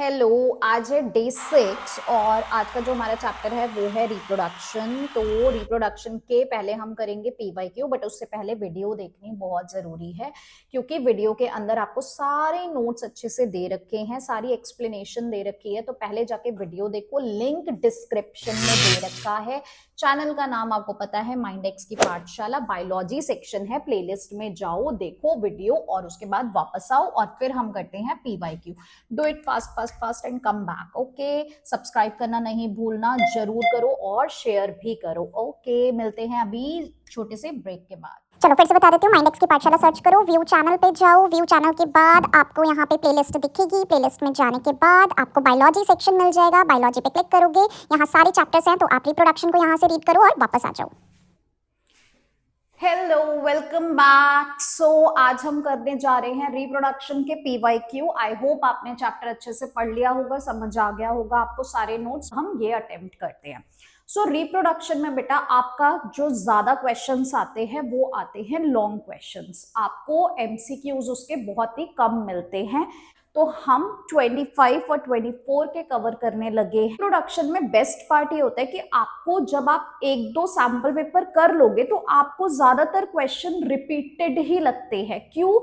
Hello. आज है day 6 और आज का जो हमारा चैप्टर है वो है रिप्रोडक्शन। तो रिप्रोडक्शन के पहले हम करेंगे पीवाईक्यू, बट उससे पहले वीडियो देखनी बहुत जरूरी है क्योंकि वीडियो के अंदर आपको सारे नोट्स अच्छे से दे रखे हैं, सारी एक्सप्लेनेशन दे रखी है। तो पहले जाके वीडियो देखो, लिंक डिस्क्रिप्शन में दे रखा है। चैनल का नाम आपको पता है, माइंडेक्स की पाठशाला। बायोलॉजी सेक्शन है, प्लेलिस्ट में जाओ, देखो वीडियो और उसके बाद वापस आओ और फिर हम करते हैं PYQ. Do it fast fast fast and come back. Okay, subscribe करना नहीं भूलना, जरूर करो और शेयर भी करो। ओके, मिलते हैं अभी छोटे से ब्रेक के बाद। चलो फिर से बता देती हूँ, माइंडेक्स की पाठशाला सर्च करो, व्यू चैनल पे जाओ, व्यू चैनल के बाद आपको यहाँ पे प्लेलिस्ट दिखेगी। प्लेलिस्ट में जाने के बाद आपको बायोलॉजी सेक्शन मिल जाएगा, बायोलॉजी पे क्लिक करोगे, यहाँ सारे चैप्टर्स हैं, तो आप रिप्रोडक्शन को यहाँ से रीड करो और वापस आ जाओ। Hello, welcome back. सो आज हम करने जा रहे हैं रिप्रोडक्शन के पीवाईक्यू। आई होप आपने चैप्टर अच्छे से पढ़ लिया होगा, समझ आ गया होगा आपको सारे नोट्स। हम ये अटेम्प्ट करते हैं। सो रिप्रोडक्शन में बेटा आपका जो ज्यादा क्वेश्चंस आते हैं वो आते हैं लॉन्ग क्वेश्चंस। आपको एमसीक्यूज उसके बहुत ही कम मिलते हैं। तो हम 25 और 24 के कवर करने लगे हैं। प्रोडक्शन में बेस्ट पार्ट ये होता है कि आपको जब आप एक दो सैंपल पेपर कर लोगे तो आपको ज्यादातर क्वेश्चन रिपीटेड ही लगते हैं। क्यों?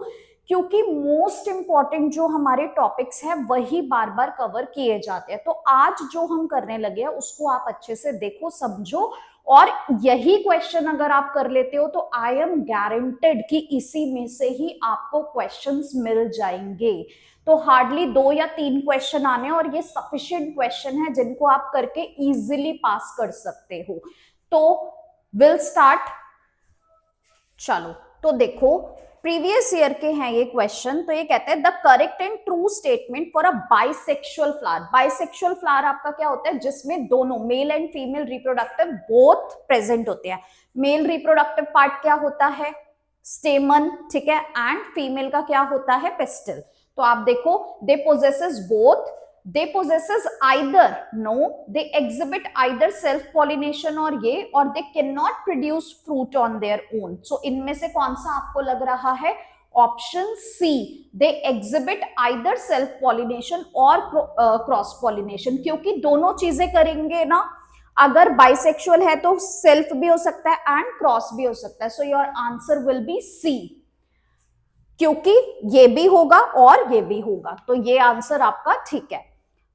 क्योंकि मोस्ट इंपॉर्टेंट जो हमारे टॉपिक्स हैं वही बार बार कवर किए जाते हैं। तो आज जो हम करने लगे हैं उसको आप अच्छे से देखो, समझो, और यही क्वेश्चन अगर आप कर लेते हो तो आई एम गारंटेड कि इसी में से ही आपको क्वेश्चंस मिल जाएंगे। तो हार्डली 2 या 3 क्वेश्चन आने और ये सफिशिएंट क्वेश्चन है जिनको आप करके इजीली पास कर सकते हो। तो विल स्टार्ट। चलो तो देखो, प्रीवियस ईयर के हैं ये क्वेश्चन। तो ये कहते हैं the correct and true statement for a bisexual flower. Bisexual flower आपका क्या होता है? जिसमें दोनों mail and female reproductive both present होते हैं। मेल रिप्रोडक्टिव पार्ट क्या होता है? स्टेमन, ठीक है, एंड फीमेल का क्या होता है? पेस्टिल। तो आप देखो, they possesses both, they possesses either, no, they exhibit either self pollination और they cannot produce fruit on their own. So इनमें से कौन सा आपको लग रहा है? Option C, they exhibit either self pollination और क्रॉस पॉलिनेशन। क्योंकि दोनों चीजें करेंगे ना। अगर बाइसेक्सुअल है तो सेल्फ भी हो सकता है एंड क्रॉस भी हो सकता है। So your answer will be C, क्योंकि ये भी होगा और ये भी होगा। तो ये आंसर आपका ठीक है।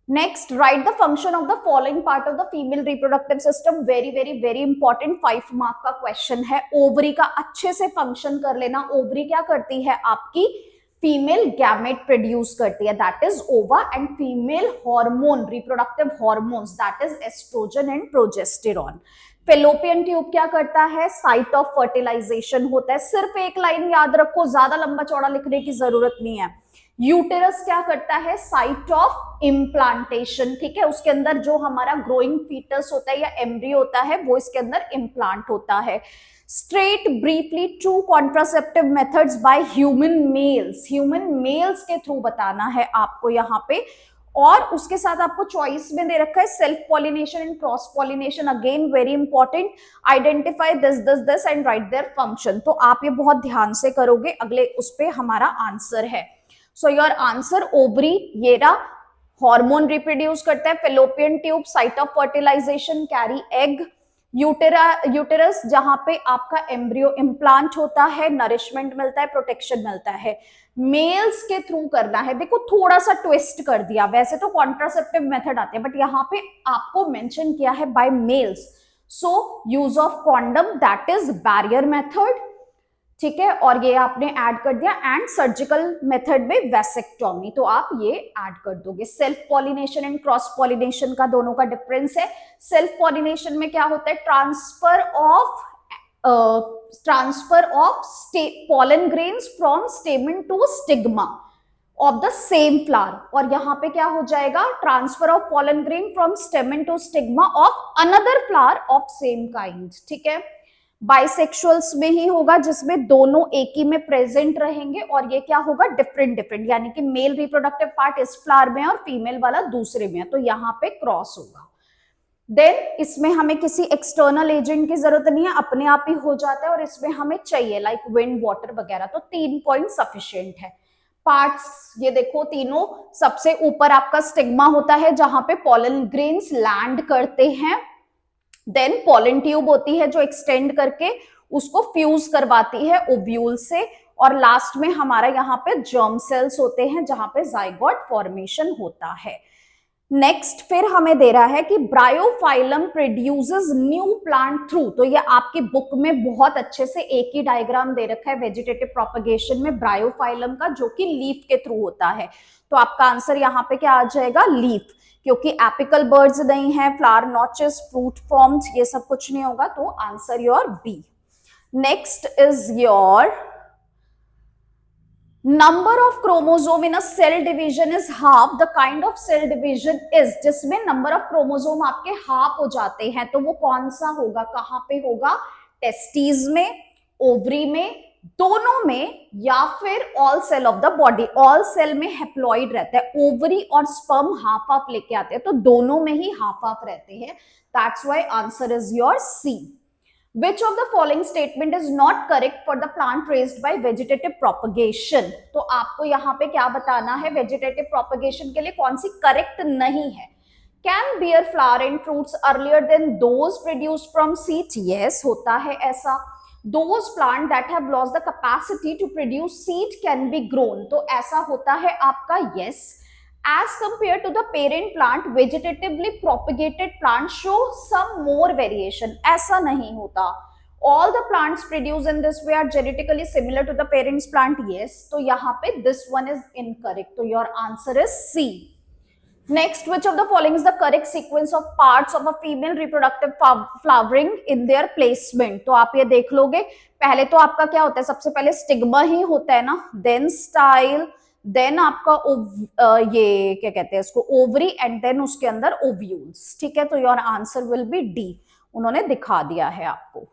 Next, right the function of the following part of the female reproductive system. Very very very important 5 mark का क्वेश्चन है। ओवरी का अच्छे से फंक्शन कर लेना। ओवरी क्या करती है? आपकी फीमेल गैमेट प्रोड्यूस करती है, that is ova, and female hormone, reproductive hormones, that is oestrogen and progesterone. Fallopian tube क्या करता है? साइट ऑफ फर्टिलाइजेशन होता है। सिर्फ एक लाइन याद रखो, ज्यादा लंबा चौड़ा लिखने की जरूरत नहीं है। यूटेरस क्या करता है? साइट ऑफ इम्प्लांटेशन, ठीक है, उसके अंदर जो हमारा ग्रोइंग फीटस होता है या एम्ब्रियो होता है वो इसके अंदर इम्प्लांट होता है। State briefly two contraceptive methods by human males. Human males के थ्रू बताना है आपको यहाँ पे। और उसके साथ आपको चॉइस में दे रखा है self pollination and cross pollination. Again very important, identify this and right their function. तो आप ये बहुत ध्यान से करोगे, अगले उस पे हमारा आंसर है। सो योर आंसर ओवरी, ये रहा, हार्मोन रिप्रोड्यूस करता है, fallopian tube site of fertilisation, carry egg, uterus जहां पे आपका एम्ब्रियो इम्प्लांट होता है, नरिशमेंट मिलता है, प्रोटेक्शन मिलता है। मेल्स के थ्रू करना है। देखो थोड़ा सा ट्विस्ट कर दिया, वैसे तो कॉन्ट्रासेप्टिव मेथड आते हैं बट यहाँ पे आपको मेंशन किया है by males. So use of condom, that is barrier method, ठीक है, और ये आपने ऐड कर दिया। एंड सर्जिकल मेथड में वैसेक्टोमी, तो आप ये ऐड कर दोगे। Self pollination and cross pollination का दोनों का डिफरेंस है। सेल्फ पॉलिनेशन में क्या होता है? Transfer of pollen grains from stamen to stigma of the same flower. और यहां पे क्या हो जाएगा? Transfer of pollen grain from stamen to stigma of another flower of same kind, ठीक है। बाइसेक्सुअल्स में ही होगा जिसमें दोनों एक ही में प्रेजेंट रहेंगे, और ये क्या होगा? डिफरेंट डिफरेंट, यानी कि मेल रिप्रोडक्टिव पार्ट इस फ्लावर में है और फीमेल वाला दूसरे में है, तो यहाँ पे क्रॉस होगा। देन इसमें हमें किसी एक्सटर्नल एजेंट की जरूरत नहीं है, अपने आप ही हो जाता है। और इसमें हमें चाहिए लाइक विंड, वाटर वगैरह, तो 3 पॉइंट सफिशिएंट है। पार्ट्स ये देखो तीनों, सबसे ऊपर आपका स्टिग्मा होता है जहां पे पॉलन ग्रेन्स लैंड करते हैं, देन पॉलन ट्यूब होती है जो एक्सटेंड करके उसको फ्यूज करवाती है ओव्यूल से, और लास्ट में हमारा यहाँ पे जर्म सेल्स होते हैं जहां पे जाइगोट फॉर्मेशन होता है। नेक्स्ट फिर हमें दे रहा है कि Bryophyllum produces new plant through, तो ये आपकी बुक में बहुत अच्छे से एक ही डायग्राम दे रखा है वेजिटेटिव प्रोपगेशन में ब्रायोफाइलम का, जो कि लीफ के थ्रू होता है। तो आपका आंसर यहाँ पे क्या आ जाएगा, लीफ, क्योंकि एपिकल बर्ड्स नहीं है, फ्लावर नॉचेस, फ्रूट फॉर्म्स, ये सब कुछ नहीं होगा, तो answer your B. Next is your number of chromosome in a cell division is half, the kind of cell division is जिसमें number of chromosome आपके half हो जाते हैं, तो वो कौन सा होगा, कहां पे होगा, टेस्टीज में, ओवरी में, दोनों में, या फिर all cell of the body. All cell में हेप्लॉइड रहता है, ओवरी और स्पर्म हाफ हाफ लेके आते हैं, तो दोनों में ही हाफ हाफ रहते हैं, that's why answer is your C. Which of the following statement is not correct for the plant raised by vegetative propagation? तो आपको यहाँ पे क्या बताना है, vegetative propagation के लिए कौन सी correct नहीं है। Can bear flower and fruits earlier than those produced from seeds? Yes, होता है ऐसा। Those plants that have lost the capacity to produce seed can be grown, तो ऐसा होता है आपका yes। As compared to the parent plant, vegetatively propagated plants show some more variation. ऐसा नहीं होता। All the plants produced in this way are genetically similar to the parent's plant. Yes, तो यहाँ पे this one is incorrect. तो your answer is C. Next, which of the following is the correct sequence of parts of a female reproductive flowering in their placement? तो आप ये देख लोगे, पहले तो आपका क्या होता है, सबसे पहले स्टिग्मा ही होता है ना, then style, देन आपका ये क्या कहते हैं इसको, ओवरी, एंड देन उसके अंदर ओव्यूल्स, ठीक है। तो your answer will B D, उन्होंने दिखा दिया है आपको।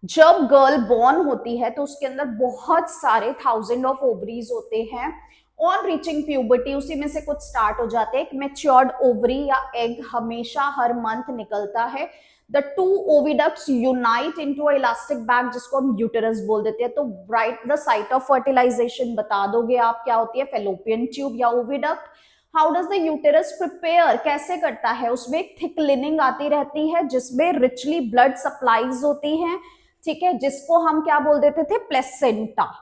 जब गर्ल बॉर्न होती है तो उसके अंदर बहुत सारे 1000 ऑफ ओवरीज होते हैं। ऑन रीचिंग प्यूबर्टी उसी में से कुछ स्टार्ट हो जाते हैं। एक मैच्योर्ड ओवरी या एग हमेशा हर मंथ निकलता है। The two oviducts unite into a elastic bag जिसको हम यूटेरस बोल देते हैं। तो write the site of fertilisation बता दोगे आप, क्या होती है, फेलोपियन ट्यूब या oviduct. How does the uterus prepare, कैसे करता है, उसमें एक थिक लिनिंग आती रहती है जिसमें रिचली ब्लड सप्लाईज होती हैं, ठीक है, जिसको हम क्या बोल देते थे, प्लेसेंटा।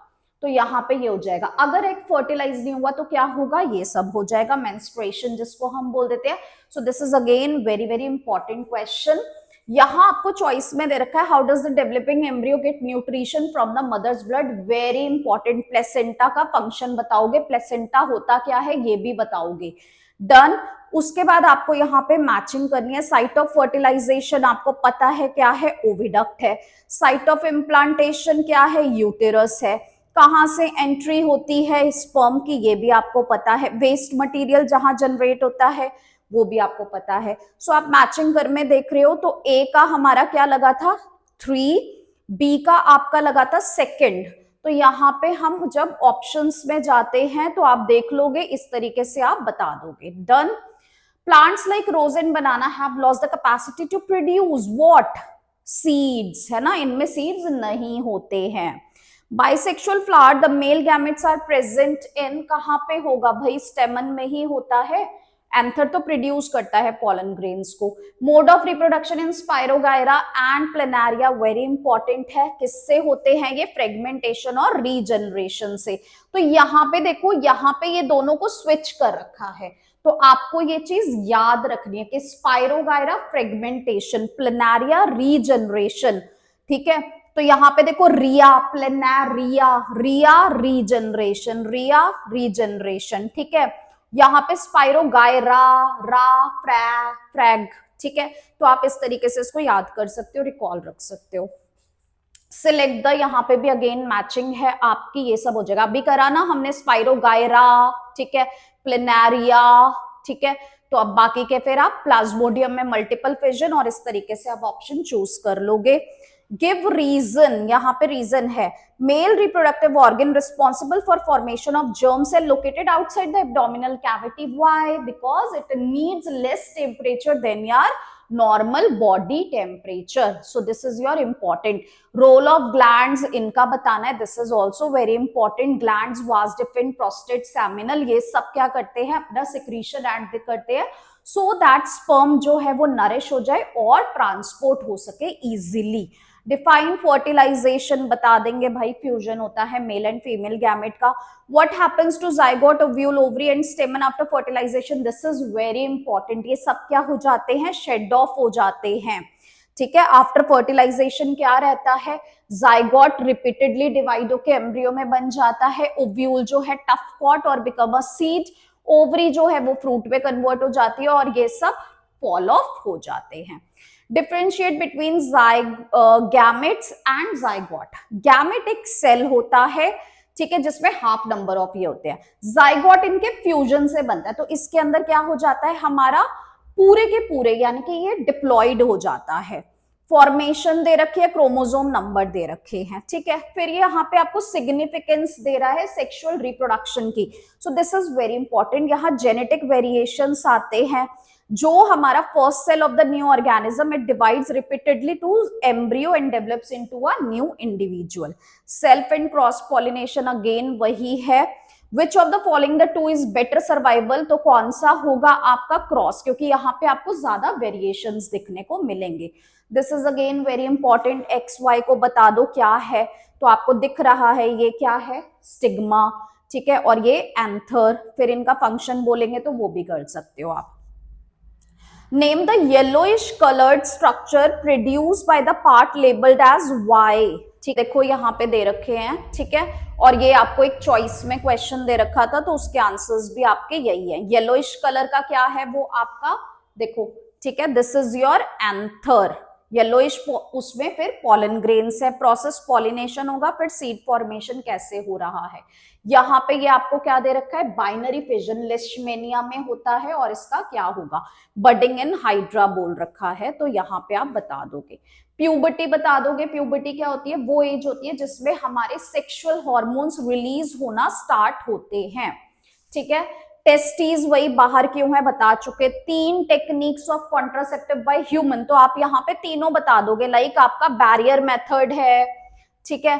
तो यहाँ पे ये हो जाएगा। अगर एक फर्टिलाइज नहीं हुआ तो क्या होगा, ये सब हो जाएगा, मेंस्ट्रुएशन जिसको हम बोल देते हैं। So this is again very very important question. यहां आपको चॉइस में दे रखा है, how does the developing embryo get nutrition from the mother's blood, very important. Placenta का फंक्शन बताओगे, प्लेसेंटा होता क्या है ये भी बताओगे। डन। उसके बाद आपको यहाँ पे मैचिंग करनी है। साइट ऑफ फर्टिलाइजेशन आपको पता है क्या है, ओविडक्ट है। साइट ऑफ इम्प्लांटेशन क्या है, यूटेरस है। कहां से एंट्री होती है स्पर्म की, ये भी आपको पता है। वेस्ट मटेरियल जहां जनरेट होता है वो भी आपको पता है। सो आप मैचिंग कर में देख रहे हो, तो ए का हमारा क्या लगा था 3, बी का आपका लगा था 2। तो यहाँ पे हम जब ऑप्शंस में जाते हैं तो आप देख लोगे, इस तरीके से आप बता दोगे। Done. Plants like rose and banana have lost the capacity to produce what, seeds, है ना, इनमें सीड्स नहीं होते हैं। Bisexual flower the male gametes are present in, कहां पे होगा भाई, स्टेमन में ही होता है। एंथर तो प्रोड्यूस करता है पॉलन ग्रेन्स को। Mode of reproduction in spirogyra and planaria very important है, किससे होते हैं ये, फ्रेगमेंटेशन और रीजनरेशन से। तो यहाँ पे देखो, यहाँ पे ये दोनों को स्विच कर रखा है, तो आपको ये चीज याद रखनी है कि स्पाइरोगायरा फ्रेगमेंटेशन, प्लेनारिया रीजनरेशन, ठीक है। तो यहाँ पे देखो रिया, प्लेनारिया, रिया रीजनरेशन, रिया रीजनरेशन, ठीक है। यहाँ पे स्पाइरोगायरा, रा, फ्रैग, ठीक है। तो आप इस तरीके से इसको याद कर सकते हो, रिकॉल रख सकते हो। सिलेक्ट द, यहाँ पे भी अगेन मैचिंग है आपकी, ये सब हो जाएगा। अभी करा ना हमने स्पाइरोगायरा, ठीक है, प्लेनारिया, ठीक है। तो अब बाकी के फिर आप प्लाज्मोडियम में मल्टीपल फिजन और इस तरीके से आप ऑप्शन चूज कर लोगे। गिव रीजन, यहाँ पे रीजन है, male reproductive organ responsible for formation of germ cell located outside the abdominal cavity, why, because it needs less temperature than your normal body temperature. So this is your important. Role of glands इनका बताना है, this is also very important. Glands, vas deferens, prostate, seminal, ये सब क्या करते हैं, अपना secretion and करते हैं सो दैट स्पर्म जो है वो नरिश हो जाए और ट्रांसपोर्ट हो सके इजीली. डिफाइन फर्टिलाइजेशन बता देंगे भाई, फ्यूजन होता है मेल एंड फीमेल गैमेट का. What happens to zygote, ovule, ovary and stamen after fertilisation, this is very important. ये सब क्या हो जाते हैं, शेड ऑफ हो जाते हैं. ठीक है, आफ्टर फर्टिलाइजेशन क्या रहता है, जाइगोट रिपीटेडली डिवाइड होकर एम्ब्रियो में बन जाता है, ओव्यूल जो है टफ कॉट और बिकम अ सीड, ओवरी जो है वो फ्रूट में कन्वर्ट हो जाती है और ये सब फॉल ऑफ हो जाते हैं. Differentiate between gametes and zygote. Gamete एक सेल होता है, ठीक है, जिसमें हाफ नंबर ऑफ ये होते हैं. जाइगोट इनके फ्यूजन से बनता है, तो इसके अंदर क्या हो जाता है, हमारा पूरे के पूरे यानी कि ये डिप्लॉयड हो जाता है. फॉर्मेशन दे रखी है, क्रोमोसोम नंबर दे रखे हैं. ठीक है, फिर यहाँ पे आपको सिग्निफिकेंस दे रहा है सेक्सुअल रिप्रोडक्शन की. So this is very important. यहाँ जेनेटिक वेरिएशंस आते हैं. जो हमारा first cell of the new organism, it divides repeatedly to embryo and develops into a new individual. Self and cross pollination again वही है. Which of the following the two is better survival, तो कौन सा होगा आपका cross, क्योंकि यहाँ पे आपको ज्यादा वेरिएशंस दिखने को मिलेंगे. This is again very important. X Y को बता दो क्या है, तो आपको दिख रहा है ये क्या है, स्टिग्मा. ठीक है, और ये एंथर. फिर इनका फंक्शन बोलेंगे तो वो भी कर सकते हो आप. Name the yellowish coloured structure produced by the part labelled as Y. ठीक, देखो यहाँ पे दे रखे हैं. ठीक है, और ये आपको एक चॉइस में क्वेश्चन दे रखा था, तो उसके आंसर्स भी आपके यही है. येलोइश कलर का क्या है, वो आपका देखो. ठीक है, this is your anther. Yellowish, उसमें फिर पॉलन ग्रेन्स है, प्रोसेस पॉलिनेशन होगा, फिर सीड फॉर्मेशन कैसे हो रहा है. यहाँ पे ये आपको क्या दे रखा है, बाइनरी फिजन लेशमेनिया में होता है, और इसका क्या होगा, बडिंग इन हाइड्रा बोल रखा है, तो यहाँ पे आप बता दोगे. प्यूबर्टी बता दोगे. प्यूबर्टी क्या होती है, वो एज होती है जिसमें हमारे सेक्सुअल हार्मोन्स रिलीज होना स्टार्ट होते हैं. ठीक है, टेस्टीज वही बाहर क्यों है बता चुके. 3 techniques of contraceptive by human, तो आप यहाँ पे तीनों बता दोगे. लाइक आपका बैरियर मेथड है. ठीक है,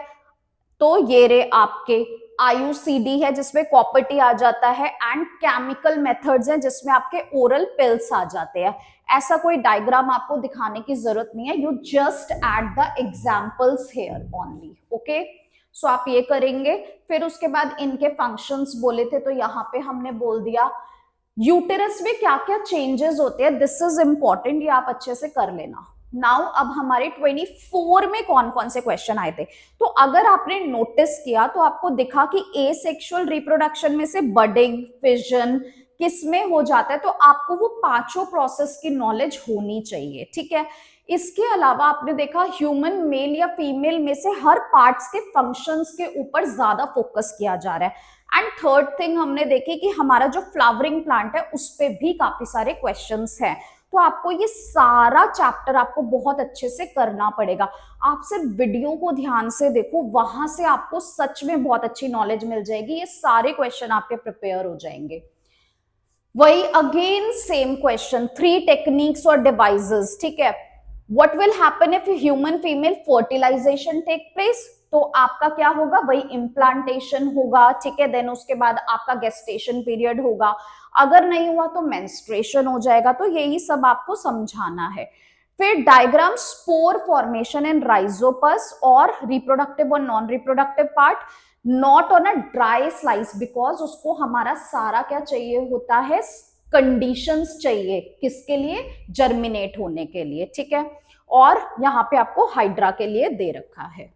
तो ये रे आपके आईयूसीडी है जिसमें कॉपर्टी आ जाता है, एंड केमिकल मेथड्स हैं जिसमें आपके ओरल पिल्स आ जाते हैं. ऐसा कोई डायग्राम आपको दिखाने की जरूरत नहीं है, you just add the examples here only. Okay, so आप ये करेंगे. फिर उसके बाद इनके फंक्शंस बोले थे, तो यहाँ पे हमने बोल दिया यूटेरस में क्या क्या चेंजेस होते हैं. दिस इज इंपॉर्टेंट, ये आप अच्छे से कर लेना. नाउ अब हमारे 24 में कौन कौन से क्वेश्चन आए थे, तो अगर आपने नोटिस किया तो आपको दिखा कि एसेक्सुअल रिप्रोडक्शन में से बडिंग, फिजन किस में हो जाता है, तो आपको वो पांचों प्रोसेस की नॉलेज होनी चाहिए. ठीक है, इसके अलावा आपने देखा ह्यूमन मेल या फीमेल में से हर पार्ट्स के फंक्शंस के ऊपर ज्यादा फोकस किया जा रहा है. एंड थर्ड थिंग हमने देखी कि हमारा जो फ्लावरिंग प्लांट है उस पे भी काफी सारे क्वेश्चंस हैं. तो आपको ये सारा चैप्टर आपको बहुत अच्छे से करना पड़ेगा. आप सिर्फ वीडियो को ध्यान से देखो, वहां से आपको सच में बहुत अच्छी नॉलेज मिल जाएगी. ये सारे क्वेश्चन आपके प्रिपेयर हो जाएंगे. वही अगेन सेम क्वेश्चन, 3 टेक्निक्स और डिवाइसेस. ठीक है, what will happen if human female fertilisation take place, तो आपका क्या होगा, वही इम्प्लांटेशन होगा. ठीक है, देन उसके बाद आपका गेस्टेशन पीरियड होगा. अगर नहीं हुआ तो मेंस्ट्रुएशन हो जाएगा. तो यही सब आपको समझाना है. फिर डायग्राम स्पोर फॉर्मेशन इन राइजोपस और रिप्रोडक्टिव और non reproductive part, not on a dry slice, because उसको हमारा सारा क्या चाहिए होता है, कंडीशंस चाहिए. किसके लिए, जर्मिनेट होने के लिए. ठीक है, और यहाँ पे आपको हाइड्रा के लिए दे रखा है.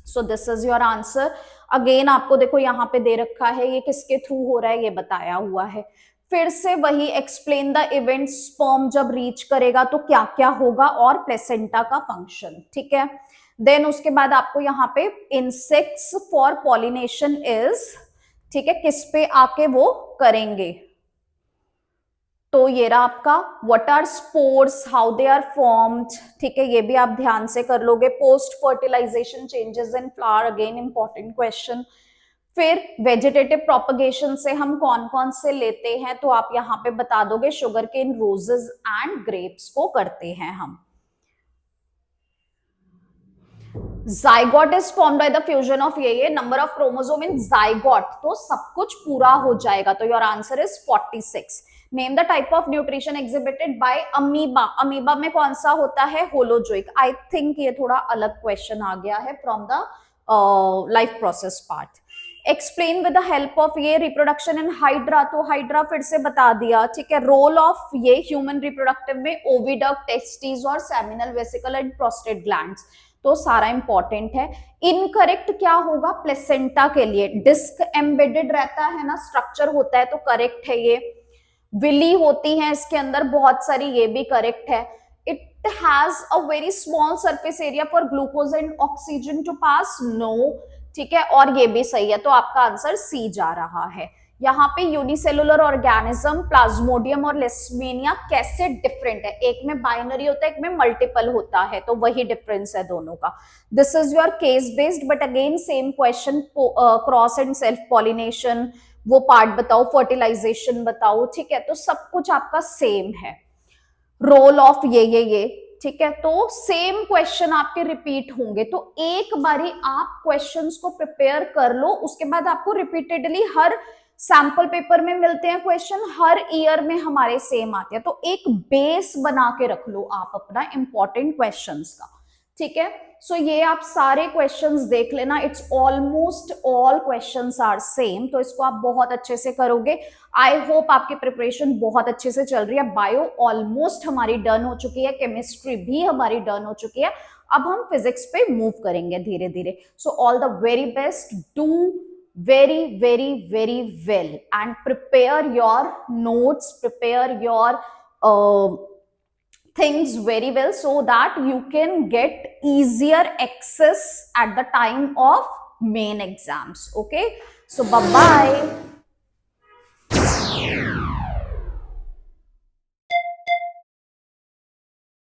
सो this is your answer. Again आपको देखो यहाँ पे दे रखा है, ये किसके थ्रू हो रहा है ये बताया हुआ है. फिर से वही एक्सप्लेन द इवेंट, स्पर्म जब रीच करेगा तो क्या क्या होगा, और प्लेसेंटा का फंक्शन. ठीक है, देन उसके बाद आपको यहाँ पे इंसेक्ट्स फॉर पॉलिनेशन इज, ठीक है, किस पे आके वो करेंगे, तो ये रहा आपका what are spores, how they are formed, ठीक है, ये भी आप ध्यान से कर लोगे। Post fertilization changes in flower, again important question. फिर वेजिटेटिव प्रोपगेशन से हम कौन कौन से लेते हैं, तो आप यहाँ पे बता दोगे sugar cane, roses and grapes को करते हैं हम। Zygote is formed by the fusion of ये number of chromosome in zygote, तो सब कुछ पूरा हो जाएगा, तो your answer is 46। Name the type of nutrition exhibited by amoeba, amoeba में कौन सा होता है, होलोजोइक। आई थिंक ये थोड़ा अलग क्वेश्चन आ गया है from the life process part. Explain with the help of ये रिप्रोडक्शन इन हाइड्रा, तो हाइड्रा फिर से बता दिया, ठीक है। रोल ऑफ ये ह्यूमन रिप्रोडक्टिव में ओविडक्ट, टेस्टिस और seminal vesicle and prostate glands, तो सारा इंपॉर्टेंट है। इनकरेक्ट क्या होगा, प्लेसेंटा के लिए डिस्क एम्बेडेड रहता है ना, स्ट्रक्चर होता है, तो करेक्ट है ये। विली होती है इसके अंदर बहुत सारी, ये भी करेक्ट है। It has a very small surface area for glucose and oxygen to pass, no, ठीक है, और ये भी सही है, तो आपका आंसर सी जा रहा है। यहाँ पे यूनिसेलुलर ऑर्गेनिज्म, प्लाज्मोडियम और लेशमेनिया कैसे डिफरेंट है, एक में बाइनरी होता है, एक में मल्टीपल होता है, तो वही डिफरेंस है दोनों का। This is your case based, but again same question, cross and self pollination वो पार्ट बताओ, फर्टिलाइजेशन बताओ, ठीक है, तो सब कुछ आपका सेम है। रोल ऑफ ये, ठीक है, तो सेम क्वेश्चन आपके रिपीट होंगे, तो एक बारी आप क्वेश्चंस को प्रिपेयर कर लो, उसके बाद आपको रिपीटेडली हर सैंपल पेपर में मिलते हैं क्वेश्चन, हर ईयर में हमारे सेम आते हैं, तो एक बेस बना के रख लो आप अपना इंपॉर्टेंट क्वेश्चंस का, ठीक है। सो ये आप सारे क्वेश्चंस देख लेना, it's almost all questions are same, तो इसको आप बहुत अच्छे से करोगे। आई होप आपकी प्रिपरेशन बहुत अच्छे से चल रही है। बायो ऑलमोस्ट हमारी डन हो चुकी है, केमिस्ट्री भी हमारी डन हो चुकी है, अब हम फिजिक्स पे मूव करेंगे धीरे धीरे। So all the very best, do very very very well and prepare your notes, prepare your things very well so that you can get easier access at the time of main exams. Okay, so bye bye.